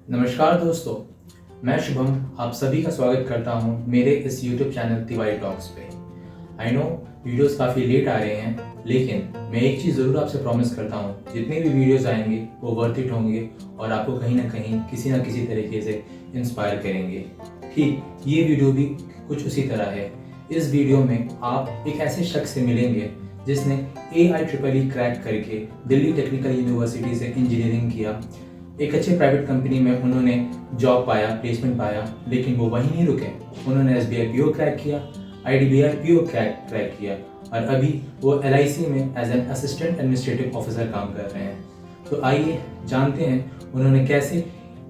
नमस्कार दोस्तों, मैं शुभम आप सभी का स्वागत करता हूं मेरे इस YouTube चैनल तिवारी टॉक्स पे। आई नो वीडियोस काफ़ी लेट आ रहे हैं, लेकिन मैं एक चीज़ ज़रूर आपसे प्रॉमिस करता हूं, जितने भी वीडियोस आएंगे वो वर्थ इट होंगे और आपको कहीं ना किसी तरीके से इंस्पायर करेंगे। ठीक ये वीडियो भी कुछ उसी तरह है। इस वीडियो में आप एक ऐसे शख्स से मिलेंगे जिसने AIEEE क्रैक करके दिल्ली टेक्निकल यूनिवर्सिटी से इंजीनियरिंग किया। एक अच्छे प्राइवेट कंपनी में उन्होंने जॉब पाया, प्लेसमेंट पाया, लेकिन वो वहीं नहीं रुके। उन्होंने SBI PO क्रैक किया, IDBI PO क्रैक किया और अभी वो LIC में as an assistant administrative officer काम कर रहे हैं। तो आइए जानते हैं उन्होंने कैसे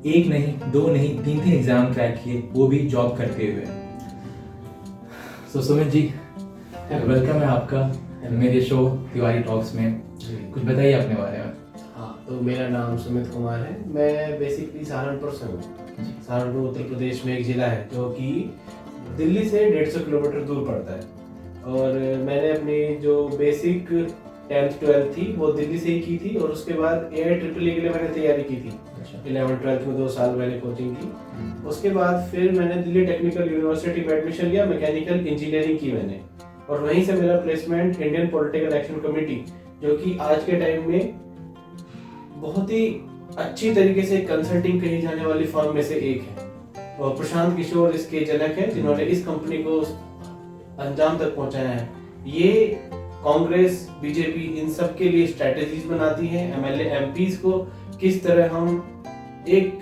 एक नहीं, दो नहीं, तीन एग्जाम क्रैक किए, वो भी जॉब करते हुए। सो सुमित जी, वेलकम है आपका मेरे शो तिवारी टॉक्स में। कुछ बताइए अपने बारे में। तो मेरा नाम सुमित कुमार है। मैं बेसिकली सहारनपुर से हूँ। सहारनपुर उत्तर प्रदेश में एक ज़िला है जो कि दिल्ली से 150 किलोमीटर दूर पड़ता है। और मैंने अपनी जो बेसिक 10th 12th थी वो दिल्ली से ही की थी, और उसके बाद AIEEE के लिए मैंने तैयारी की थी। 11th 12th में 2 साल मैंने कोचिंग की। उसके बाद फिर मैंने दिल्ली टेक्निकल यूनिवर्सिटी में एडमिशन लिया, मैकेनिकल इंजीनियरिंग की मैंने, और वहीं से मेरा placement Indian political action committee, जो कि आज के टाइम में बहुत ही अच्छी तरीके से कंसल्टिंग कही जाने वाली फर्म में से एक है, और प्रशांत किशोर इसके जनक हैं जिन्होंने इस कंपनी को अंजाम तक पहुंचाया है। ये कांग्रेस, बीजेपी इन सब के लिए स्ट्रेटजीज बनाती है। MLA MPs को किस तरह हम एक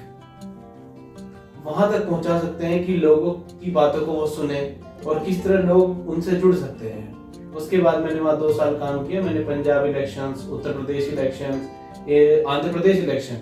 वहां तक पहुंचा सकते हैं कि लोगों की बातों को वो सुने, और किस तरह लोग उनसे जुड़ सकते हैं। उसके बाद मैंने वहाँ 2 साल काम किया। मैंने Punjab elections, Uttar Pradesh elections, Andhra Pradesh election,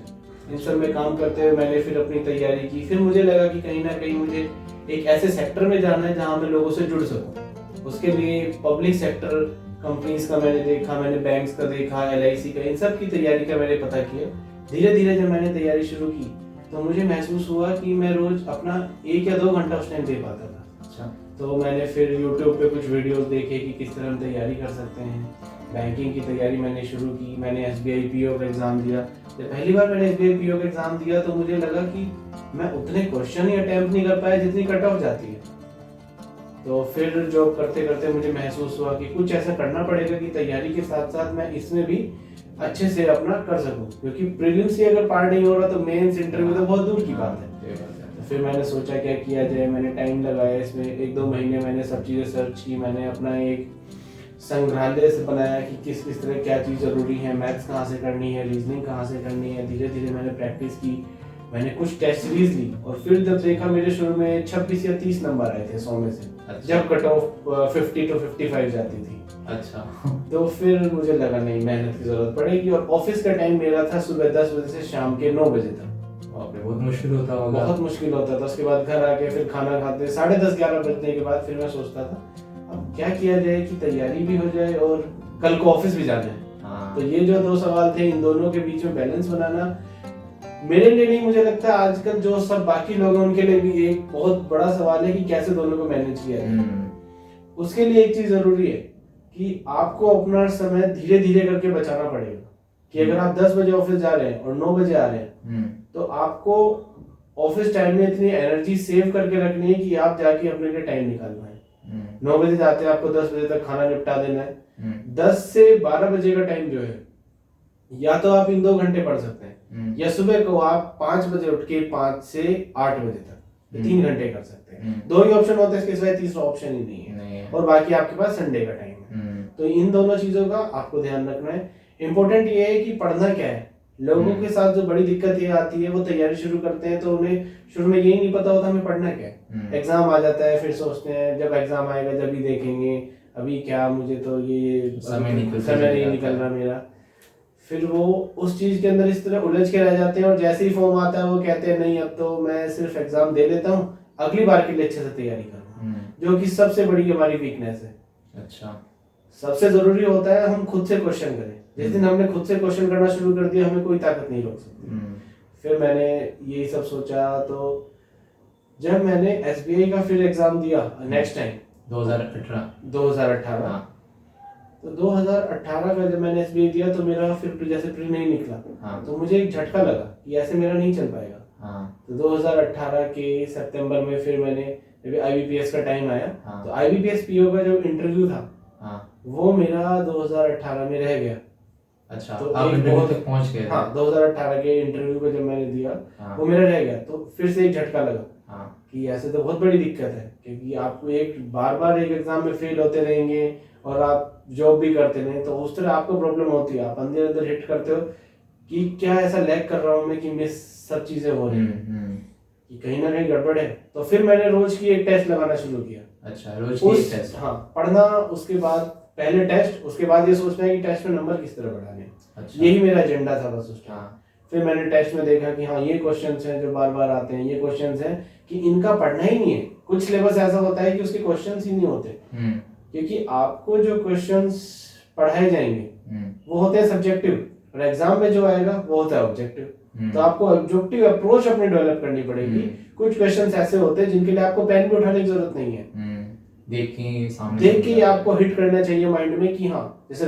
इन सब में काम करते हुए मैंने फिर अपनी तैयारी की। फिर मुझे लगा कि कहीं ना कहीं मुझे एक ऐसे सेक्टर में जाना है जहां मैं लोगों से जुड़ सकूं। उसके लिए पब्लिक सेक्टर कंपनीज का मैंने देखा, मैंने बैंक्स का देखा, LIC का, इन सब की तैयारी का मैंने पता किया। धीरे धीरे जब मैंने तैयारी शुरू की तो मुझे महसूस हुआ कि मैं रोज अपना 1 या 2 घंटा उस टाइम दे पाता था। अच्छा। तो मैंने फिर YouTube पे कुछ वीडियोस देखे कि किस तरह हम तैयारी कर सकते हैं। बैंकिंग की तैयारी मैंने शुरू की। मैंने SBI PO का एग्ज़ाम दिया। जब पहली बार मैंने SBI PO का एग्ज़ाम दिया तो मुझे लगा कि मैं उतने क्वेश्चन ही अटेम्प्ट नहीं कर पाया जितनी कट ऑफ जाती है। तो फिर जॉब करते करते मुझे महसूस हुआ कि कुछ ऐसा करना पड़ेगा कि तैयारी के साथ साथ मैं इसमें भी अच्छे से अपना कर सकूं, क्योंकि प्रीलिम्स ही अगर पार नहीं हो रहा तो मेंस इंटरव्यू तो बहुत दूर की बात है। तो फिर मैंने सोचा क्या किया जाए। मैंने टाइम लगाया इसमें, 1-2 महीने मैंने सब चीज़ें सर्च की। मैंने अपना एक संग्रहालय से बनाया कि किस किस तरह क्या चीज़ ज़रूरी है, मैथ्स कहाँ से करनी है, रीजनिंग कहाँ से करनी है। धीरे धीरे मैंने प्रैक्टिस की। मैंने कुछ टेस्ट सीरीज ली, और फिर जब देखा मेरे शुरू में 26 या 30 नंबर आए थे 100 में से। अच्छा। जब कट ऑफ 50 to 55 जाती थी। अच्छा। तो फिर मुझे लगा नहीं, मेहनत की जरूरत पड़ेगी। और ऑफिस का टाइम मेरा था सुबह 10 बजे से शाम के 9 बजे तक। बहुत मुश्किल होता होगा। बहुत मुश्किल होता था। उसके बाद घर आके फिर खाना खाते 10:30-11 बजने के बाद फिर मैं सोचता था अब क्या किया जाए कि तैयारी भी हो जाए और कल को ऑफिस भी जाना है। हाँ। तो ये जो 2 सवाल थे, इन दोनों के बीच में बैलेंस बनाना मेरे लिए नहीं, मुझे लगता है आजकल जो सब बाकी लोग हैं उनके लिए भी एक बहुत बड़ा सवाल है कि कैसे दोनों को मैनेज किया जाए। उसके लिए एक चीज जरूरी है कि आपको अपना समय धीरे धीरे करके बचाना पड़ेगा। कि अगर आप 10 बजे ऑफिस जा रहे हैं और 9 बजे आ रहे हैं, तो आपको ऑफिस टाइम में इतनी एनर्जी सेव करके रखनी है कि आप जाके अपने लिए टाइम निकाल पाए। 9 बजे जाते हैं, आपको 10 बजे तक खाना निपटा देना है। 10 से 12 बजे का टाइम जो है, या तो आप इन 2 घंटे पढ़ सकते हैं, या सुबह को आप 5 बजे उठ के 5 से 8 बजे तक 3 घंटे कर सकते हैं। 2 ही ऑप्शन होते हैं, इसके सिवाय तीसरा ऑप्शन ही नहीं है। और बाकी आपके पास संडे का टाइम है। तो इन दोनों चीजों का आपको ध्यान रखना है। इंपॉर्टेंट ये है कि पढ़ना क्या है। लोगों के साथ जो बड़ी दिक्कत ये आती है, वो तैयारी शुरू करते हैं तो उन्हें शुरू में यही नहीं पता होता हमें पढ़ना क्या है। एग्जाम आ जाता है, फिर सोचते हैं जब एग्जाम आएगा जब ही देखेंगे, अभी क्या, मुझे तो ये समय नहीं निकल रहा मेरा। फिर वो उस चीज के अंदर इस तरह उलझ के रह जाते हैं, और जैसे ही फॉर्म आता है वो कहते हैं नहीं अब तो मैं सिर्फ एग्जाम दे लेता हूँ, अगली बार के लिए अच्छे से तैयारी करूँगा, जो कि सबसे बड़ी हमारी वीकनेस है। अच्छा। सबसे जरूरी होता है हम खुद से क्वेश्चन करें। जिस दिन हमने खुद से क्वेश्चन करना शुरू कर दिया, हमें कोई ताकत नहीं रोक सकती। फिर मैंने यही सब सोचा। तो जब मैंने SBI का फिर एग्जाम दिया नेक्स्ट टाइम 2018, 2018, तो 2018 का जब मैंने एसबीआई दिया तो मेरा फिर जैसे प्री नहीं निकला। हाँ। तो मुझे एक झटका लगा कि ऐसे मेरा नहीं चल पाएगा। हाँ। तो 2018 के सितंबर में फिर मैंने जब आईबीपीएस का टाइम आया, हाँ। तो आईबीपीएस पीओ का जो इंटरव्यू था, हाँ। वो मेरा 2018 में रह गया। अच्छा, तो आप एक इंटरव्यू बहुत- तक पहुंच गए थे? हाँ, 2018 के इंटरव्यू को जब मैंने दिया, हाँ। वो मेरा रह गया। तो फिर से एक झटका लगा हाँ। कि ऐसे तो बहुत बड़ी दिक्कत है, क्योंकि आपको एक बार एक एग्जाम में फेल होते रहेंगे और आप जॉब भी करते रहें, तो उस तरह आपको प्रॉब्लम होती है। आप अंदर अंदर हिट करते हो कि क्या ऐसा लैग कर रहा हूँ मैं कि मिस सब चीजें हो रही हैं, कि कहीं ना कहीं गड़बड़ है। तो फिर मैंने रोज की एक टेस्ट लगाना शुरू किया। अच्छा, रोज की एक टेस्ट? हाँ, पढ़ना, उसके बाद पहले टेस्ट, उसके बाद ये सोचना है कि टेस्ट में नंबर किस तरह बढ़ाने हैं। अच्छा। यही मेरा एजेंडा था बस उस टाइम। हाँ। फिर मैंने टेस्ट में देखा कि हाँ, ये क्वेश्चंस हैं जो बार बार आते हैं, ये क्वेश्चंस हैं कि इनका पढ़ना ही नहीं है। कुछ सिलेबस ऐसा होता है कि उसके क्वेश्चंस ही नहीं होते, क्योंकि आपको जो क्वेश्चंस पढ़ाए जाएंगे वो होते हैं सब्जेक्टिव, और एग्जाम में जो आएगा वो होता है ऑब्जेक्टिव। तो आपको ऑब्जेक्टिव अप्रोच अपनी डेवलप करनी पड़ेगी। कुछ क्वेश्चंस ऐसे होते हैं जिनके लिए आपको पेन भी उठाने की जरूरत नहीं है, देख के ही आपको हिट करना चाहिए माइंड में कि हाँ, जैसे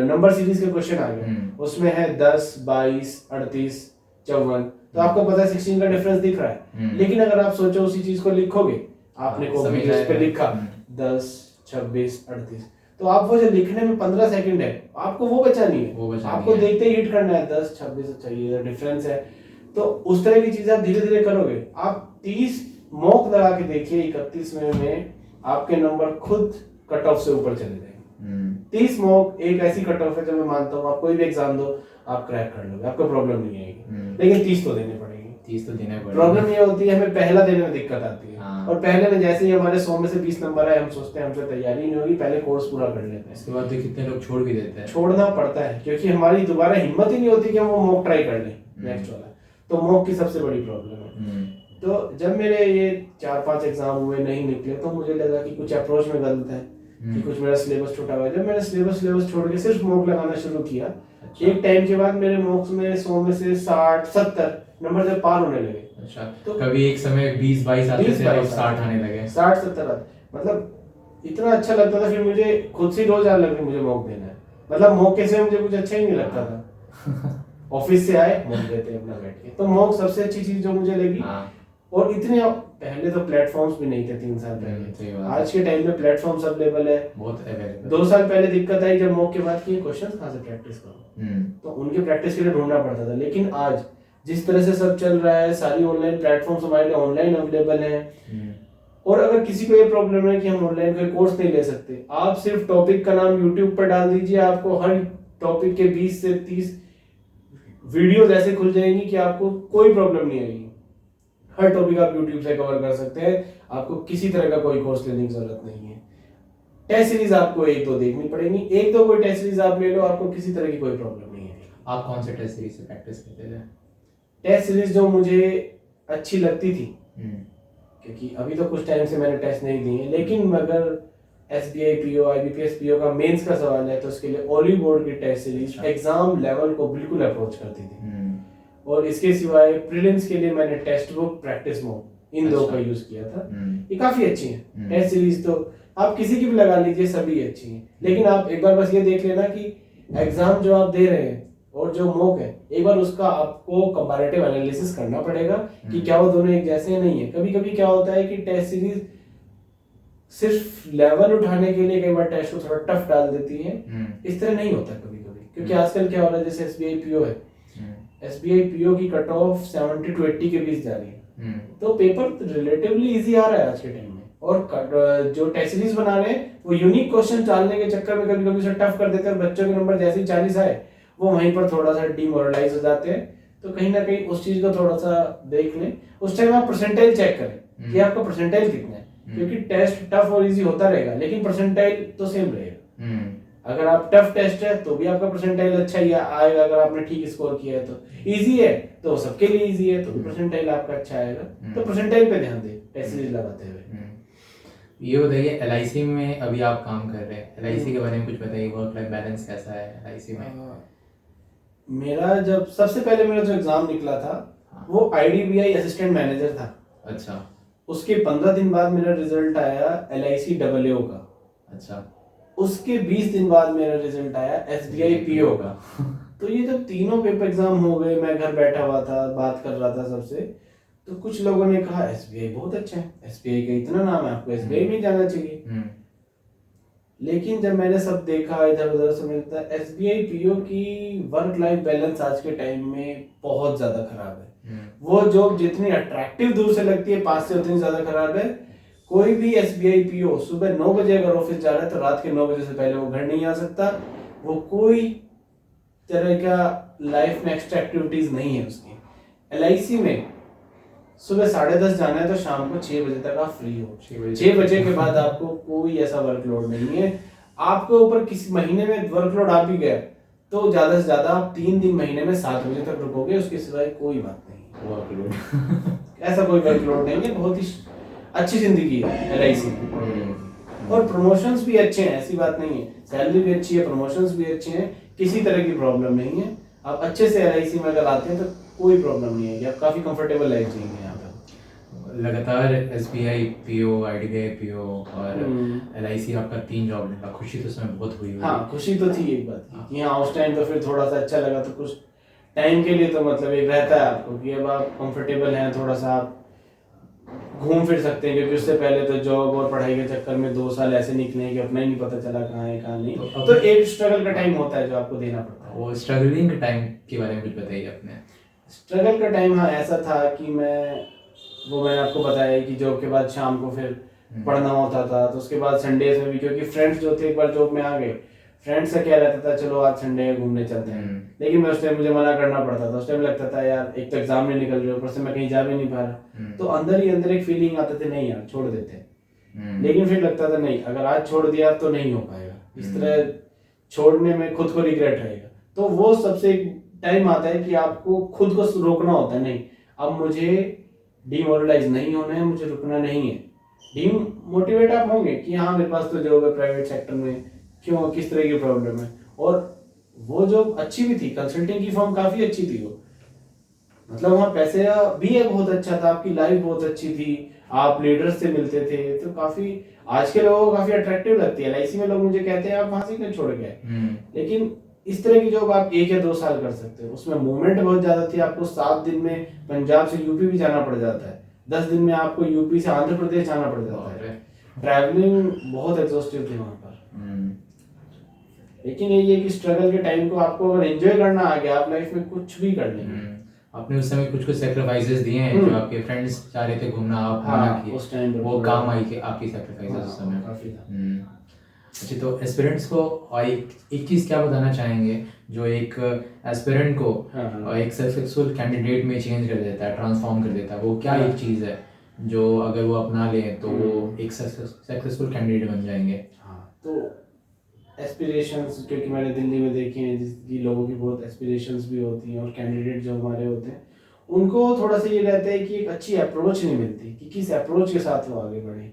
नंबर सीरीज के क्वेश्चन आ गए, उसमें है 10, 22, 38, 54, तो आपको पता है 16 का डिफरेंस दिख रहा है। लेकिन अगर आप सोचो उसी चीज को लिखोगे, आपने कॉपी पेज पे लिखा 10, 26, 38, तो आप वो जो लिखने में 15 सेकंड है, आपको वो बचा नहीं है। आपको देखते ही हिट करना है 10, 26, अच्छा ये डिफरेंस है। तो उस तरह की चीजें आप धीरे धीरे करोगे। आप 30 मॉक लगा के देखिए, 31वें में आपके नंबर खुद कट ऑफ से ऊपर चले जाएंगे। 30 मॉक एक ऐसी कट ऑफ है जो मैं मानता हूँ आप कोई भी एग्जाम दो, आप क्रैक कर लोगे, आपको प्रॉब्लम नहीं आएगी। लेकिन 30 तो देने पड़ेंगे। 30 तो देने पड़ेंगे। प्रॉब्लम ये होती है, हमें पहला देने में दिक्कत आती है। हाँ। और पहले में जैसे ही हमारे 100 में से 20 नंबर आए, हम सोचते हैं हमसे तैयारी नहीं होगी, पहले कोर्स पूरा कर लेते हैं। इसके बाद तो कितने लोग छोड़ भी देते हैं। छोड़ना पड़ता है, क्योंकि हमारी दोबारा हिम्मत ही नहीं होती कि हम वो मॉक ट्राई कर लें नेक्स्ट वाला। तो मॉक की सबसे बड़ी प्रॉब्लम है। तो जब मेरे ये 4-5 एग्जाम हुए नहीं निकले, तो मुझे लगा कि कुछ अप्रोच में गलत है, कि कुछ मेरा सिलेबस छूटा हुआ है। जब मैंने सिलेबस छोड़ के सिर्फ मॉक लगाना शुरू किया, अच्छा। एक टाइम के बाद मेरे मॉक्स में 100 में से 60-70 नंबर जब पार होने लगे। अच्छा, तो कभी एक समय 20-22 आते थे, अब 60 आने लगे। 60-70 मतलब इतना अच्छा लगता था। फिर मुझे खुद से रोज आने लगे मुझे मॉक देना है। मतलब मॉक के से मुझे कुछ अच्छा ही नहीं लगता था। ऑफिस से आए, मॉक देते अपना बैठ के। तो मॉक सबसे अच्छी चीज जो मुझे लगी। और इतने पहले तो प्लेटफॉर्म्स भी नहीं थे 3 साल पहले। आज के टाइम में प्लेटफॉर्म्स अवेलेबल है, बहुत अवेलेबल। 2 साल पहले दिक्कत आई जब मॉक के बाद की क्वेश्चंस कहाँ से प्रैक्टिस करूं, तो उनके प्रैक्टिस के लिए ढूंढना पड़ता था। लेकिन आज जिस तरह से सब चल रहा है, सारी ऑनलाइन प्लेटफॉर्म्स हमारे लिए ऑनलाइन अवेलेबल हैं। और अगर किसी को ये प्रॉब्लम है कि हम ऑनलाइन कोई कोर्स नहीं ले सकते, आप सिर्फ टॉपिक का नाम यूट्यूब पर डाल दीजिए, आपको हर टॉपिक के 20 से 30 वीडियोस ऐसे खुल जाएंगी कि आपको कोई प्रॉब्लम नहीं आएगी। हर टॉपिक आप यूट्यूब से कवर कर सकते हैं, आपको किसी तरह का कोई कोर्स लेने की जरूरत नहीं है। टेस्ट सीरीज आपको 1-2 देखनी पड़ेगी, 1-2 कोई टेस्ट सीरीज आप ले लो, आपको किसी तरह की कोई प्रॉब्लम नहीं है। आप कौन से टेस्ट सीरीज से प्रैक्टिस करते थे? टेस्ट सीरीज जो मुझे अच्छी लगती थी, क्योंकि अभी तो कुछ टाइम से मैंने टेस्ट नहीं दिए, लेकिन अगर एसबीआई पीओ, आईबीपीएस पीओ का मेंस का सवाल है, तो उसके लिए ओली बोर्ड की टेस्ट सीरीज एग्जाम लेवल को बिल्कुल अप्रोच करती थी। और इसके सिवाय प्रीलिम्स के लिए मैंने टेस्ट बुक, प्रैक्टिस मोड, इन दो का यूज किया था। ये काफी अच्छी है टेस्ट सीरीज। तो आप किसी की भी लगा लीजिए, सभी अच्छी है। लेकिन आप एक बार बस ये देख लेना कि एग्जाम जो आप दे रहे हैं और जो मॉक है, एक बार उसका आपको कंपैरेटिव एनालिसिस करना पड़ेगा कि क्या वो दोनों एक जैसे नहीं है। कभी कभी क्या होता है कि टेस्ट सीरीज सिर्फ लेवल उठाने के लिए कई बार टेस्ट को थोड़ा टफ डाल देती है। इस तरह नहीं होता कभी कभी, क्योंकि आजकल क्या हो रहा है, जैसे एसबीआई पीओ है, एसबीआई पीओ की कट ऑफ 70 to 80 के बीच जा रही है। तो पेपर रिलेटिवली इजी आ रहा है आज के टाइम में। और जो टेस्ट सीरीज बना रहे हैं वो यूनिक क्वेश्चन डालने के चक्कर में कभी कभी उसे टफ कर देते हैं, और बच्चों के नंबर जैसे ही 40 आए वो वहीं पर थोड़ा सा डिमोरलाइज हो जाते हैं। तो कहीं ना कहीं उस चीज को थोड़ा सा देख लें। उस टाइम आप परसेंटाइल चेक करें कि आपका परसेंटाइल कितना है, क्योंकि टेस्ट टफ और इजी होता रहेगा, लेकिन परसेंटाइल तो सेम रहेगा। अगर आप टफ टेस्ट है तो भी आपका परसेंटाइल अच्छा ही आएगा, अगर आपने ठीक स्कोर किया है तो। इजी है तो सबके लिए इजी है, तो भी परसेंटाइल आपका अच्छा आएगा। तो परसेंटाइल पे ध्यान दें टेस्ट सीरीज लगाते हुए। ये बताइए, एलआईसी में अभी आप काम कर रहे हैं, एलआईसी के बारे में कुछ बताइए, वर्क लाइफ बैलेंस कैसा है एलआईसी में? मेरा जब सबसे पहले मेरा जो एग्जाम निकला था वो आईडीबीआई असिस्टेंट मैनेजर था। अच्छा। उसके 15 दिन बाद मेरा रिजल्ट आया एलआईसी AAO का। अच्छा। उसके 20 दिन बाद मेरा रिजल्ट आया SBI PO का। तो ये जब तीनों पेपर एग्जाम हो गए, मैं घर बैठा हुआ था, बात कर रहा था सबसे, तो कुछ लोगों ने कहा SBI बहुत अच्छा है, SBI का इतना नाम है, आपको SBI में ही जाना चाहिए। लेकिन जब मैंने सब देखा इधर उधर से, मिलता SBI PO की वर्क लाइफ बैलेंस आज के टाइम में बहुत ज्यादा खराब है। वो जॉब जितनी अट्रैक्टिव दूर से लगती है, पास से उतनी ज्यादा खराब है। कोई भी SBI PO सुबह 9 बजे अगर ऑफिस जा रहा है तो रात के 9 बजे से पहले वो घर नहीं आ सकता। वो कोई तरह का लाइफ में एक्स्ट्रा एक्टिविटीज नहीं है उसकी। LIC में सुबह 10:30 जाना है तो शाम को 6 बजे तक आप फ्री हो। 6 बजे के बाद आपको कोई ऐसा वर्कलोड नहीं है। आपके ऊपर किसी महीने में वर्कलोड आ भी गया तो ज्यादा से ज्यादा आप 3 दिन महीने में 7 बजे तक रुकोगे, उसके सिवाय कोई बात नहीं वर्कलोड। ऐसा कोई वर्कलोड नहीं है, बहुत ही अच्छी जिंदगी है LIC में। और प्रमोशंस भी अच्छे हैं, ऐसी बात नहीं है, सैलरी भी अच्छी है, प्रमोशंस भी अच्छे हैं, किसी तरह की प्रॉब्लम नहीं है। आप अच्छे से LIC में अगर आते हैं तो कोई प्रॉब्लम नहीं है, आप काफी कंफर्टेबल लाइफ जिएंगे यहाँ पे। लगातार SBI PO, IDBI PO और LIC आपका 3 जॉब लगा, खुशी तो उसमें बहुत हुई होगी। हाँ, खुशी तो थी एक बात की कि हाँ उस टाइम तो फिर थोड़ा सा अच्छा लगा, तो कुछ टाइम के लिए तो मतलब एक रहता है आपको कि अब आप कंफर्टेबल हैं, थोड़ा सा आप घूम फिर सकते हैं, क्योंकि उससे पहले तो जॉब और पढ़ाई के चक्कर में 2 साल ऐसे निकले हैं कि अपना ही नहीं पता चला कहाँ है कहाँ नहीं। तो एक स्ट्रगल का टाइम होता है जो आपको देना पड़ता है। वो स्ट्रगलिंग टाइम के बारे में कुछ बताइए अपने। स्ट्रगल का टाइम, हाँ ऐसा था कि मैंने आपको बताया कि जॉब के बाद शाम को फिर पढ़ना होता था, तो उसके बाद संडे में भी, क्योंकि फ्रेंड्स जो थे एक बार जॉब में आ गए, फ्रेंड्स का क्या रहता था चलो आज संडे है घूमने चलते हैं, लेकिन मैं उस टाइम मुझे मना करना पड़ता था। उस टाइम लगता था यार एक तो एग्जाम नहीं निकल रहे, ऊपर से मैं कहीं जा भी नहीं पा रहा, तो अंदर ही अंदर एक फीलिंग आते थे नहीं यार छोड़ देते। लेकिन फिर लगता था नहीं, अगर आज छोड़ दिया तो नहीं हो पाएगा, इस तरह छोड़ने में खुद को रिग्रेट रहेगा। तो वो सबसे एक टाइम आता है कि आपको खुद को रोकना होता है, नहीं अब मुझे डिमोरलाइज नहीं होना है, मुझे रुकना नहीं है। डिमोटिवेट आप होंगे कि हाँ मेरे पास तो जॉब है प्राइवेट सेक्टर में, क्यों किस तरह की प्रॉब्लम है। और वो जॉब अच्छी भी थी, कंसल्टिंग की फर्म काफी अच्छी थी वो, मतलब वहाँ पैसे भी बहुत अच्छा था, आपकी लाइफ बहुत अच्छी थी, आप लीडर्स से मिलते थे, तो काफी आज के लोगों को काफी अट्रैक्टिव लगती है। LIC में लोग मुझे कहते हैं आप वहां से क्यों छोड़ गए, लेकिन इस तरह की जॉब आप 1 या 2 साल कर सकते हो, उसमें मूवमेंट बहुत ज्यादा थी। आपको 7 दिन में पंजाब से यूपी भी जाना पड़ जाता है, 10 दिन में आपको यूपी से आंध्र प्रदेश जाना पड़ जाता है, ट्रैवलिंग बहुत एग्जॉस्टिव थी वहां पर। लेकिन ये कि स्ट्रगल के टाइम को आपको अगर एंजॉय करना आ गया, आप लाइफ में कुछ भी कर लेंगे। आपने उस समय कुछ सैक्रिफाइसेस दिए हैं, जो आपके फ्रेंड्स चाह रहे थे घूमना, आप मना किए, उस टाइम वो काम आई कि आपकी सैक्रिफाइसेस उस समय काफी था। अच्छा, तो एस्पिरेंट्स को एक चीज़ क्या बताना चाहेंगे जो एक एस्पिरेंट को एक सक्सेसफुल कैंडिडेट में चेंज कर देता है, ट्रांसफॉर्म कर देता है, वो क्या एक चीज़ है जो अगर वो अपना लें तो वो एक सक्सेसफुल कैंडिडेट बन जाएंगे? हाँ, तो एस्पिरेशंस, क्योंकि मैंने दिल्ली में देखे हैं जिसकी लोगों की बहुत एस्पिरेशंस भी होती हैं, और कैंडिडेट जो हमारे होते हैं उनको थोड़ा सा ये रहता है कि एक अच्छी अप्रोच नहीं मिलती कि किस अप्रोच के साथ वो आगे बढ़े।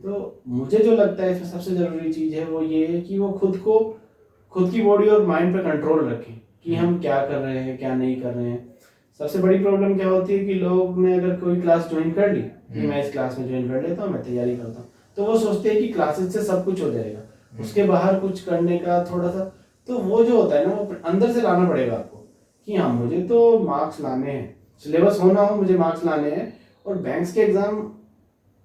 तो मुझे जो लगता है इसमें सबसे ज़रूरी चीज़ है वो ये है कि वो खुद की बॉडी और माइंड पे कंट्रोल रखें कि हम क्या कर रहे हैं क्या नहीं कर रहे हैं। सबसे बड़ी प्रॉब्लम क्या होती है कि लोग ने अगर कोई क्लास ज्वाइन कर ली कि मैं इस क्लास में ज्वाइन कर लेता हूँ, मैं तैयारी करता हूँ, तो वो सोचते हैं कि क्लासेस से सब कुछ हो जाएगा, उसके बाहर कुछ करने का थोड़ा सा, तो वो जो होता है ना वो अंदर से लाना पड़ेगा आपको कि हाँ मुझे तो मार्क्स लाने हैं, सिलेबस होना हो मुझे मार्क्स लाने हैं। और बैंक्स के एग्जाम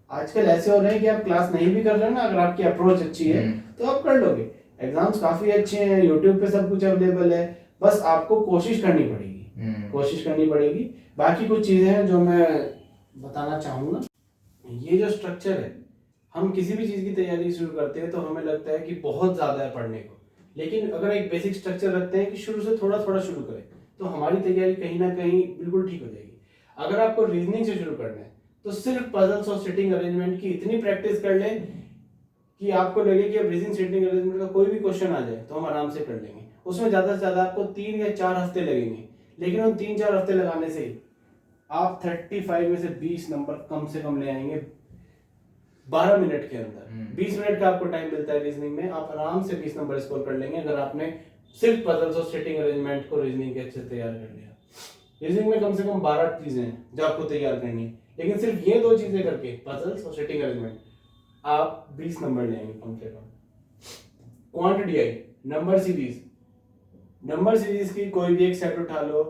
आजकल ऐसे हो रहे हैं कि आप क्लास नहीं भी कर रहे हो ना, अगर आपकी अप्रोच अच्छी है तो आप कर लोगे। एग्जाम्स काफी अच्छे हैं, यूट्यूब पे सब कुछ अवेलेबल है, बस आपको कोशिश करनी पड़ेगी। बाकी कुछ चीजें हैं जो मैं बताना चाहूंगा। ये जो स्ट्रक्चर है, हम किसी भी चीज की तैयारी शुरू करते हैं तो हमें लगता है कि बहुत ज्यादा है पढ़ने को, लेकिन अगर एक बेसिक स्ट्रक्चर रखते हैं कि शुरू से थोड़ा थोड़ा शुरू करें तो हमारी तैयारी कहीं ना कहीं बिल्कुल ठीक हो जाएगी। अगर आपको रीजनिंग से शुरू करना है तो सिर्फ पजल्स और सिटिंग अरेंजमेंट की इतनी प्रैक्टिस कर लें कि आपको लगे कि अब रीजनिंग सिटिंग अरेंजमेंट का कोई भी क्वेश्चन आ जाए तो हम आराम से कर लेंगे। उसमें ज़्यादा से ज़्यादा आपको 3 या 4 हफ्ते लगेंगे, लेकिन उन 3-4 हफ्ते लगाने से आप 35 में से 20 नंबर कम से कम ले आएंगे 12 मिनट के अंदर। 20 मिनट का आपको टाइम मिलता है रीजनिंग में, आप आराम से 20 नंबर स्कोर कर लेंगे अगर आपने सिर्फ पजल्स और सिटिंग अरेंजमेंट को रीजनिंग के अच्छे से तैयार कर लिया। रीजनिंग में कम से कम 12 चीजें हैं जो आपको तैयार करनी है, लेकिन सिर्फ ये 2 चीजें करके, पजल्स और सिटिंग अरेंजमेंट, आप 20 नंबर ले आएंगे कम से कम। क्वांट डीआई, नंबर सीरीज की कोई भी एक सेट उठा लो,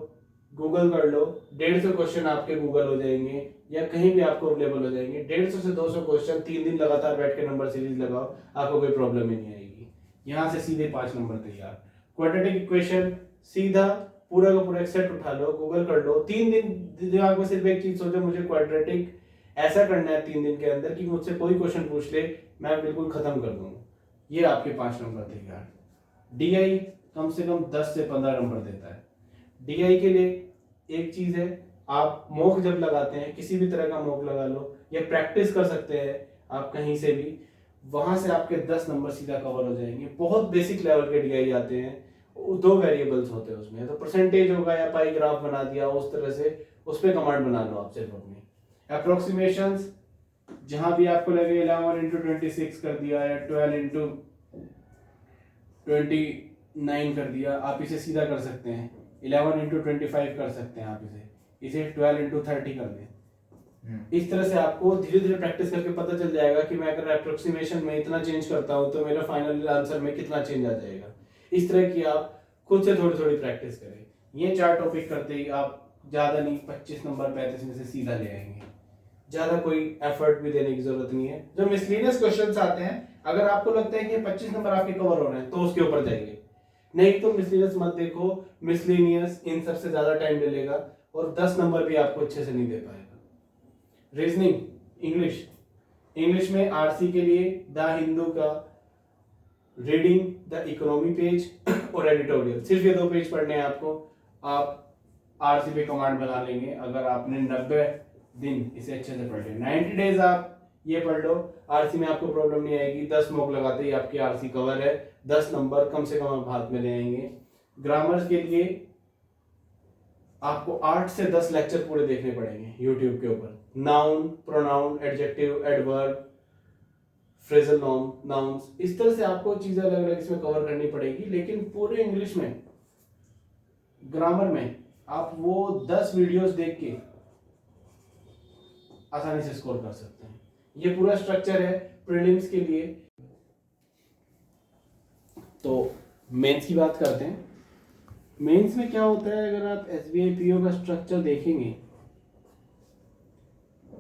गूगल कर लो, 150 क्वेश्चन आपके गूगल हो जाएंगे या कहीं भी आपको अवेलेबल हो जाएंगे। 150 से 200 क्वेश्चन 3 दिन लगातार बैठ के नंबर सीरीज लगाओ, आपको कोई प्रॉब्लम ही नहीं आएगी। यहाँ से सीधे 5 नंबर तैयार। क्वाड्रेटिक इक्वेशन सीधा पूरा का पूरा एक सेट उठा लो, गूगल कर लो, 3 दिन दिमाग में सिर्फ एक चीज सोचो, मुझे क्वाड्रेटिक ऐसा करना है 3 दिन के अंदर कि मुझसे कोई क्वेश्चन पूछ ले मैं बिल्कुल खत्म कर दूंगा। ये आपके 5 नंबर तैयार। डीआई कम से कम 10 से 15 नंबर देता है। डीआई के लिए एक चीज है, आप मॉक जब लगाते हैं, किसी भी तरह का मॉक लगा लो या प्रैक्टिस कर सकते हैं आप कहीं से भी, वहां से आपके 10 नंबर सीधा कवर हो जाएंगे। बहुत बेसिक लेवल के डीआई आते हैं, 2 वेरिएबल्स होते हैं उसमें, तो परसेंटेज होगा या पाई ग्राफ बना दिया, उस तरह से उस पर कमांड बना लो आप सिर्फ अपनी। अप्रोक्सीमेशंस जहां भी आपको लगे 11 इंटू 26 कर दिया या 12 इंटू 29 कर दिया, आप इसे सीधा कर सकते हैं। 11 इंटू 25 कर सकते हैं आप इसे 12 इंटू 30 कर दें। इस तरह से आपको धीरे धीरे प्रैक्टिस करके पता चल जाएगा कि मैं अगर अप्रोक्सीमेशन में इतना चेंज करता हूं तो मेरा फाइनल आंसर में कितना चेंज आ जाएगा। इस तरह की आप खुद से थोड़ी थोड़ी प्रैक्टिस करें। ये 4 टॉपिक करते ही आप ज्यादा नहीं 25 नंबर 35 में से सीधा ले आएंगे। ज्यादा कोई एफर्ट भी देने की जरूरत नहीं है। जो मिसलेनियस क्वेश्चंस आते हैं, अगर आपको लगता है कि 25 नंबर आपके कवर हो रहे हैं तो उसके ऊपर जाइए, नहीं तो मिसलेनियस मत देखो। मिसलेनियस इन सबसे ज्यादा टाइम ले लेगा और 10 नंबर भी आपको अच्छे से नहीं दे पाएगा। रीजनिंग इंग्लिश में आरसी के लिए द हिंदू का रीडिंग, द इकोनॉमी पेज और एडिटोरियल, सिर्फ ये 2 पेज पढ़ने हैं आपको। आप आरसी पे कमांड बना लेंगे अगर आपने 90 दिन इसे अच्छे से पढ़ लिया। 90 डेज आप ये पढ़ लो, आरसी में आपको प्रॉब्लम नहीं आएगी। 10 मॉक लगाते ही आपकी आरसी कवर है, 10 नंबर कम से कम आप हाथ में ले आएंगे। ग्रामर के लिए आपको 8 से 10 लेक्चर पूरे देखने पड़ेंगे यूट्यूब के ऊपर। Noun, pronoun, adjective, adverb, phrasal nouns, इस तरह से आपको चीजें अलग अलग इसमें कवर करनी पड़ेगी। लेकिन पूरे इंग्लिश में ग्रामर में आप वो 10 वीडियोस देख के आसानी से स्कोर कर सकते हैं। ये पूरा स्ट्रक्चर है प्रीलिम्स के लिए। तो मेंस की बात करते हैं। मेंस में क्या होता है, अगर आप एसबीआई पीओ का स्ट्रक्चर देखेंगे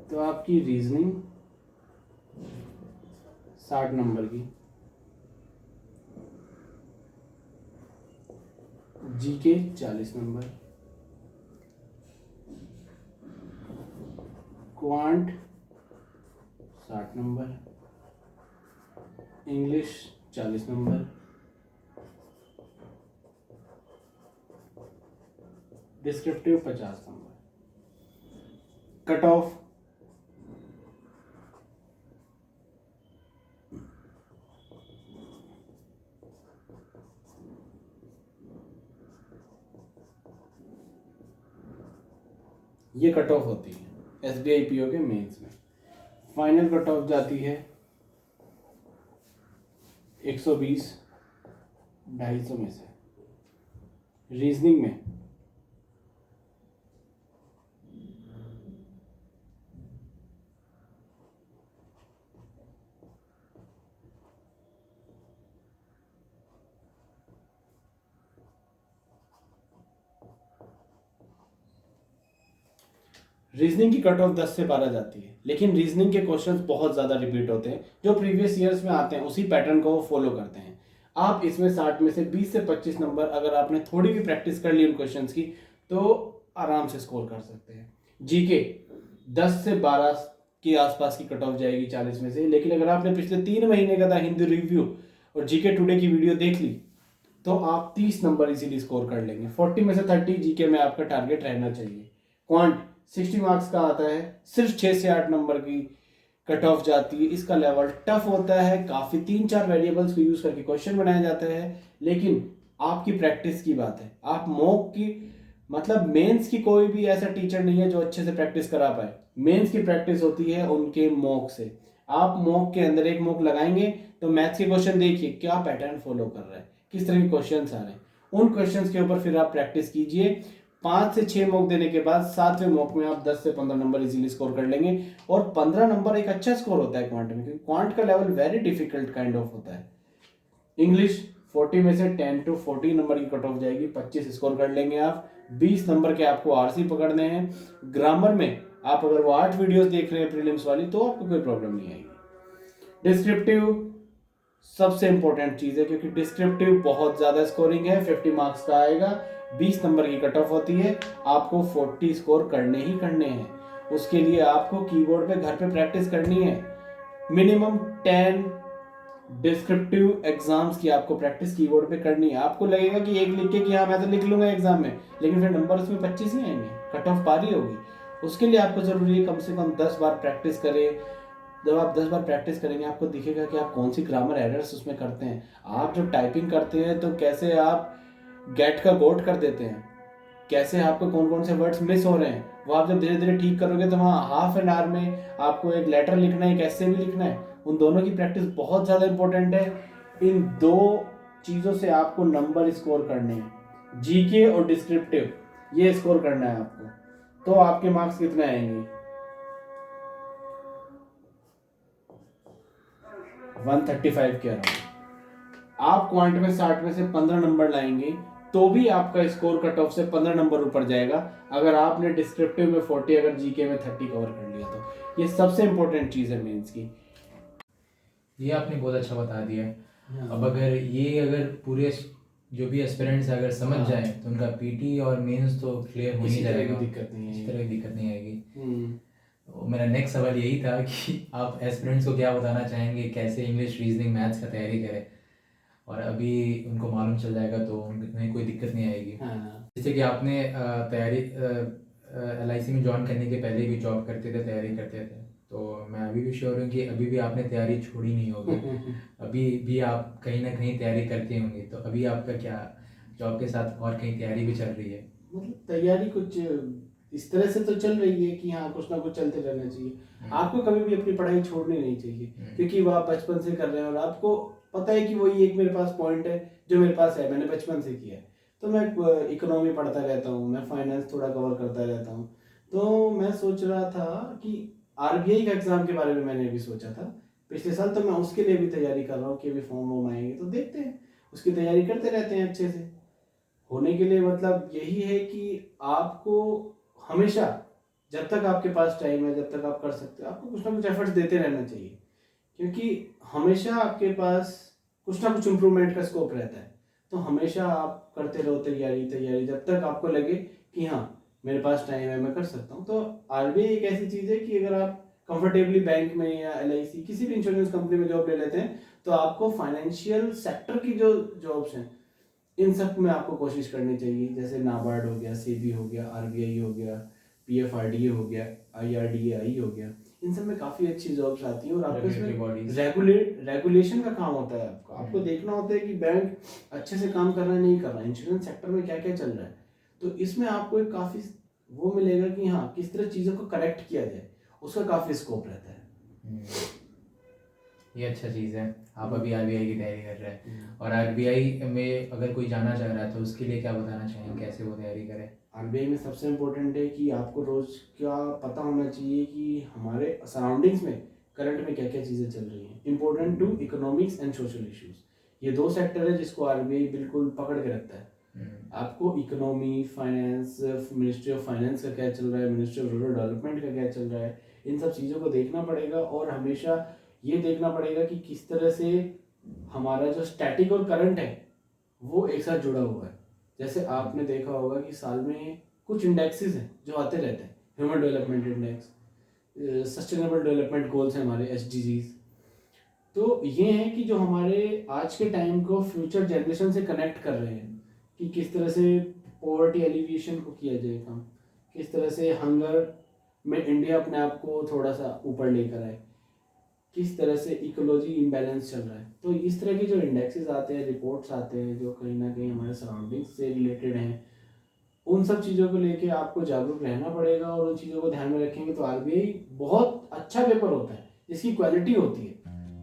तो आपकी रीजनिंग 60 नंबर की, GK 40 number, quant 60 number, English 40 number, descriptive 50 number. Cut off ये कट ऑफ होती है एसबीआई पीओ के मेंस में। फाइनल कट ऑफ जाती है 120 250 में से। रीजनिंग में रीजनिंग की कट ऑफ 10 से 12 जाती है, लेकिन रीजनिंग के क्वेश्चंस बहुत ज़्यादा रिपीट होते हैं। जो प्रीवियस ईयर्स में आते हैं उसी पैटर्न को वो फॉलो करते हैं। आप इसमें 60 में से 20 से 25 नंबर अगर आपने थोड़ी भी प्रैक्टिस कर ली उन क्वेश्चंस की तो आराम से स्कोर कर सकते हैं। जीके 10 से 12 के आसपास की कट ऑफ जाएगी 40 में से। लेकिन अगर आपने पिछले 3 महीने का था हिंदी रिव्यू और जीके टुडे की वीडियो देख ली तो आप 30 नंबर इजीली स्कोर कर लेंगे। 40 में से 30 जीके में आपका टारगेट रहना चाहिए। क्वांट 60 मार्क्स का आता है, सिर्फ 6 से 8 नंबर की कट ऑफ जाती है। इसका लेवल टफ होता है, काफ़ी 3-4 वेरिएबल्स को यूज़ करके क्वेश्चन बनाया जाता है। लेकिन आपकी प्रैक्टिस की बात है। आप मॉक की मतलब मेंस की कोई भी ऐसा टीचर नहीं है जो अच्छे से प्रैक्टिस करा पाए। मेंस की प्रैक्टिस होती है उनके मॉक से। आप मॉक के अंदर एक मॉक लगाएंगे तो मैथ्स के क्वेश्चन देखिए क्या पैटर्न फॉलो कर रहा है, किस तरह के क्वेश्चन आ रहे हैं, उन क्वेश्चंस के ऊपर फिर आप प्रैक्टिस कीजिए। 5 से 6 मॉक देने के बाद 7वें मॉक में आप 10 से 15 नंबर इजीली स्कोर कर लेंगे। और 15 नंबर एक अच्छा स्कोर होता है क्वांट में, क्योंकि क्वांट का level very difficult kind of होता है। इंग्लिश 40 में से 10 to 40 नंबर की कट ऑफ जाएगी, 25 स्कोर कर लेंगे आप। 20 नंबर के आपको आरसी पकड़ने हैं। ग्रामर में आप अगर वो 8 वीडियोस देख रहे हैं प्रीलिम्स वाली तो आपको कोई प्रॉब्लम नहीं आएगी। डिस्क्रिप्टिव सबसे इंपॉर्टेंट चीज़ है, क्योंकि डिस्क्रिप्टिव बहुत ज़्यादा स्कोरिंग है, 50 मार्क्स का आएगा, 20 नंबर की कट ऑफ होती है, आपको 40 स्कोर करने ही करने हैं। उसके लिए आपको कीबोर्ड पे घर पे प्रैक्टिस करनी है। मिनिमम 10 डिस्क्रिप्टिव एग्जाम्स की आपको प्रैक्टिस कीबोर्ड पे करनी है। आपको लगेगा कि एक लिख के कि हाँ मैं तो लिख लूंगा एग्जाम में, लेकिन फिर नंबर उसमें 25 ही आएंगे, कट ऑफ पारी होगी। उसके लिए आपको जरूरी है कम से कम 10 बार प्रैक्टिस करें। जब आप 10 बार प्रैक्टिस करेंगे आपको दिखेगा कि आप कौन सी ग्रामर एरर्स उसमें करते हैं। आप जब टाइपिंग करते हैं तो कैसे आप गेट का गोट कर देते हैं, कैसे आपको कौन कौन से वर्ड्स मिस हो रहे हैं, वो आप जब धीरे धीरे ठीक करोगे तो वहाँ हाफ एन आवर में आपको एक लेटर लिखना है, एक ऐसे भी लिखना है। उन दोनों की प्रैक्टिस बहुत ज़्यादा इंपॉर्टेंट है। इन दो चीज़ों से आपको नंबर स्कोर करने हैं, जीके और डिस्क्रिप्टिव, ये स्कोर करना है आपको। तो आपके मार्क्स कितने आएंगे? 135 के अराउंड। आप क्वांट में 60 में से 15 नंबर लाएंगे तो भी आपका स्कोर कट ऑफ से 15 नंबर ऊपर जाएगा, अगर आपने डिस्क्रिप्टिव में 40, अगर जीके में 30 कवर कर लिया तो। ये सबसे इंपॉर्टेंट चीज़ है मेंस की। ये आपने बहुत अच्छा बता दिया है। अब अगर पूरे जो भी एस्पिरेंट्स अगर समझ जाएं तो उनका पीटी और मेंस तो क्लियर हो ही जाएगा, दिक्कत नहीं इस तरह की दिक्कत नहीं आएगी। है। मेरा नेक्स्ट सवाल यही था कि आप एस्पिरेंट्स को क्या बताना चाहेंगे, कैसे इंग्लिश, रीजनिंग, मैथ्स का तैयारी करें, और अभी उनको मालूम चल जाएगा तो उन्हें कोई दिक्कत नहीं आएगी। हाँ। जैसे कि आपने तैयारी LIC में ज्वाइन करने के पहले भी जॉब करते थे, तैयारी करते थे, तो मैं अभी भी श्योर हूँ कि अभी भी आपने तैयारी छोड़ी नहीं होगी। अभी भी आप कहीं ना कहीं तैयारी करते होंगे, तो अभी आपका क्या जॉब के साथ और कहीं तैयारी भी चल रही है? मतलब तैयारी कुछ इस तरह से तो चल रही है कि हाँ कुछ ना कुछ चलते रहना चाहिए। आपको कभी भी अपनी पढ़ाई छोड़नी नहीं चाहिए, क्योंकि वो आप बचपन से कर रहे हैं और आपको पता है कि वही एक मेरे पास पॉइंट है जो मेरे पास है, मैंने बचपन से किया है। तो मैं इकोनॉमी पढ़ता रहता हूँ, मैं फाइनेंस थोड़ा कवर करता रहता हूँ। तो मैं सोच रहा था कि RBI का एग्जाम के बारे में मैंने भी सोचा था पिछले साल, तो मैं उसके लिए भी तैयारी कर रहा हूँ कि अभी फॉर्म वॉर्म आएंगे तो देखते हैं, उसकी तैयारी करते रहते हैं अच्छे से होने के लिए। मतलब यही है कि आपको हमेशा, जब तक आपके पास टाइम है, जब तक आप कर सकते हो, आपको कुछ ना कुछ एफर्ट्स देते रहना चाहिए, क्योंकि हमेशा आपके पास कुछ ना कुछ इम्प्रूवमेंट का स्कोप रहता है। तो हमेशा आप करते रहो तैयारी तैयारी, जब तक आपको लगे कि हाँ मेरे पास टाइम है, मैं कर सकता हूँ। तो RBI एक ऐसी चीज़ है कि अगर आप कंफर्टेबली बैंक में या LIC किसी भी इंश्योरेंस कंपनी में जॉब ले लेते हैं तो आपको फाइनेंशियल सेक्टर की जो जॉब्स हैं इन सब में आपको कोशिश करनी चाहिए। जैसे नाबार्ड हो गया, सेबी हो गया, RBI हो गया, PFRDA हो गया, IRDAI हो गया, इन सब में काफ़ी अच्छी जॉब्स आती हैं और आपको इसमें रेगुलेशन का काम होता है। आपको देखना होता है कि बैंक अच्छे से काम कर रहा है नहीं कर रहा है, इंश्योरेंस सेक्टर में क्या क्या चल रहा है। तो इसमें आपको एक काफ़ी वो मिलेगा कि हाँ किस तरह चीज़ों को करेक्ट किया जाए, उसका काफ़ी स्कोप रहता है। ये अच्छा चीज़ है। आप अभी RBI की तैयारी कर रहे हैं, और RBI में अगर कोई जाना चाह रहा है तो उसके लिए क्या बताना चाहेंगे, कैसे वो तैयारी करें? RBI में सबसे इम्पोर्टेंट है कि आपको रोज़ का पता होना चाहिए कि हमारे सराउंडिंग्स में करंट में क्या क्या चीज़ें चल रही हैं। Important to economics and social issues, ये दो सेक्टर है जिसको RBI बिल्कुल पकड़ के रखता है। आपको economy, finance, ministry of finance का क्या चल रहा है, मिनिस्ट्री ऑफ रूरल डेवलपमेंट का क्या चल रहा है, इन सब चीज़ों को देखना पड़ेगा। और हमेशा ये देखना पड़ेगा कि किस तरह से हमारा जो स्टैटिक और करंट है वो एक साथ जुड़ा हुआ है। जैसे आपने देखा होगा कि साल में कुछ इंडेक्सेस हैं जो आते रहते हैं, human development index, sustainable development goals हैं हमारे SDGs। तो ये हैं कि जो हमारे आज के टाइम को फ्यूचर जनरेशन से कनेक्ट कर रहे हैं कि किस तरह से पॉवर्टी एलिविएशन को किया जाए कम, किस तरह से हंगर में इंडिया अपने आप को थोड़ा सा ऊपर लेकर आए, किस तरह से इकोलॉजी इम्बैलेंस चल रहा है। तो इस तरह के जो इंडेक्सेस आते हैं, रिपोर्ट्स आते हैं जो कहीं ना कहीं हमारे सराउंडिंग्स से रिलेटेड हैं, उन सब चीज़ों को लेके आपको जागरूक रहना पड़ेगा और उन चीज़ों को ध्यान में रखेंगे तो RBI बहुत अच्छा पेपर होता है जिसकी क्वालिटी होती है,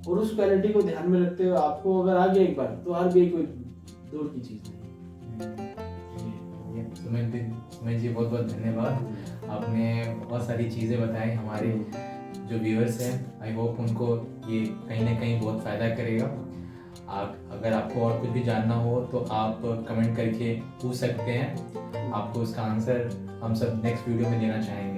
और उस क्वालिटी को ध्यान में रखते हुए आपको अगर आ गया एक बार तो RBI कोई दूर की चीज़ नहीं। सुमित जी बहुत बहुत धन्यवाद। आपने बहुत सारी चीज़ें बताई, हमारे जो व्यूअर्स हैं आई होप उनको ये कहीं ना कहीं बहुत फ़ायदा करेगा। आप अगर आपको और कुछ भी जानना हो तो आप कमेंट करके पूछ सकते हैं, आपको उसका आंसर हम सब नेक्स्ट वीडियो में देना चाहेंगे।